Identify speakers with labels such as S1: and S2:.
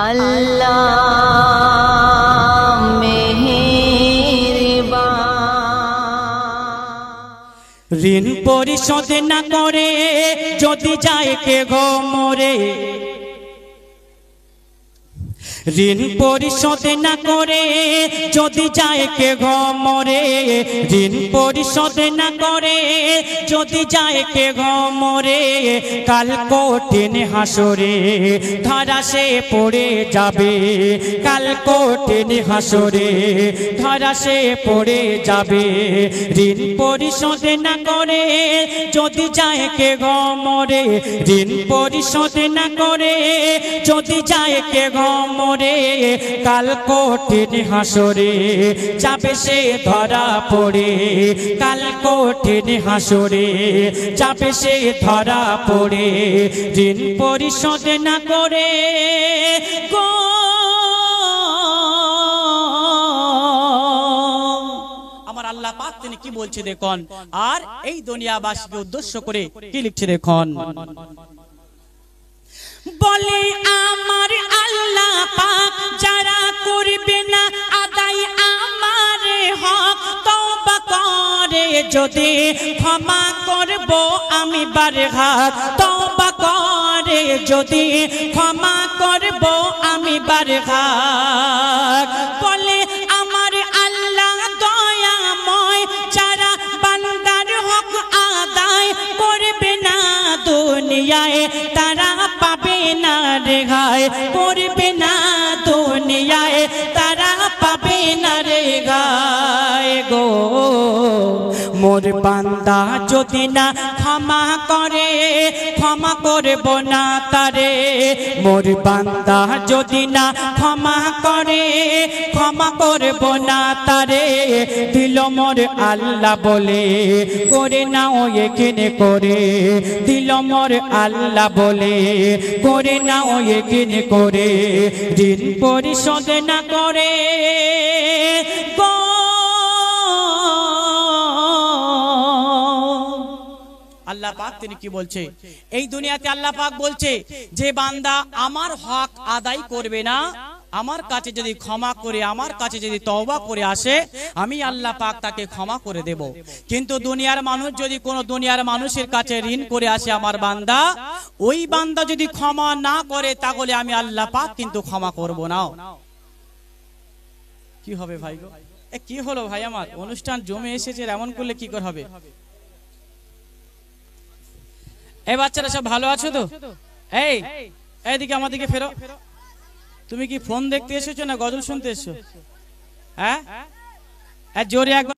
S1: আল্লাহ মেহেরবান।
S2: ঋণ পরিশোধ না করে যদি যায় কে গো মরে, ঋণ পরিশোধ না করে যদি যায় কে গো মরে, ঋণ পরিশোধ না করে যদি যায় কে গো মরে, কাল কঠিন হাসরে ধরা সে পড়ে যাবে, কাল কঠিন হাসরে ধরা সে পড়ে যাবে। ঋণ পরিশোধ না করে যদি যায় কে গো মরে, ঋণ পরিশোধ না করে যদি যায় কে গো মরে, কাল কঠিন হাসরে যাবে সে ধরা পড়ে, কাল কঠিন হাসরে যাবে সে ধরা পড়ে। ঋণ পরিশোধ না করে গো আমার আল্লাহ পাক তিনি কি বলছে দেখুন, আর এই দুনিয়াবাসীকে উদ্দেশ্য করে কি লিখছে দেখুন। বলে আমার আল্লাহ পাক যারা করবে না আদায় আমার হক, তওবা করে যদি ক্ষমা করব আমি বারহাত, তওবা করে যদি ক্ষমা করব আমি বারহাত। বলে আমার আল্লাহ দয়াময় যারা বান্দার হক আদায় করবে না দুনিয়ায়, তারা পাবে না রেহাই, করবে না দুনিয়ায় তারা পাবে না রেহাই গো। মোর বান্দা যদি না ক্ষমা করে ক্ষমা করব না তারে, মোর বান্দা যদি না ক্ষমা করে ক্ষমা করব না তারে। দিল মোর আল্লাহ বলে করে নাও এখানে করে, দিল মোর আল্লাহ বলে করে নাও এখানে করে। ঋণ পরিশোধ না করে গো আল্লাহ পাক তিনি কি বলছে, এই দুনিয়াতে আল্লাহ পাক বলছে যে বান্দা আমার হক আদায় করবে না, আমার কাছে যদি ক্ষমা করে আমার কাছে যদি তওবা করে আসে, আমি আল্লাহ পাক তাকে ক্ষমা করে দেব। কিন্তু দুনিয়ার মানুষ যদি কোনো দুনিয়ার মানুষের কাছে ঋণ করে আসে আমার বান্দা, ওই বান্দা যদি ক্ষমা না করে তাহলে আমি আল্লাহ পাক কিন্তু ক্ষমা করব না। কি হবে ভাই গো? কি হলো ভাই, আমার অনুষ্ঠান জমে এসেছে, এমন করলে কি করে হবে? এই বাচ্চারা সব ভালো আছো তো? এই এইদিকে আমার দিকে ফেরো। তুমি কি ফোন দেখতে এসেছো না গজল শুনতে এসেছো? হ্যাঁ, জোরে একবার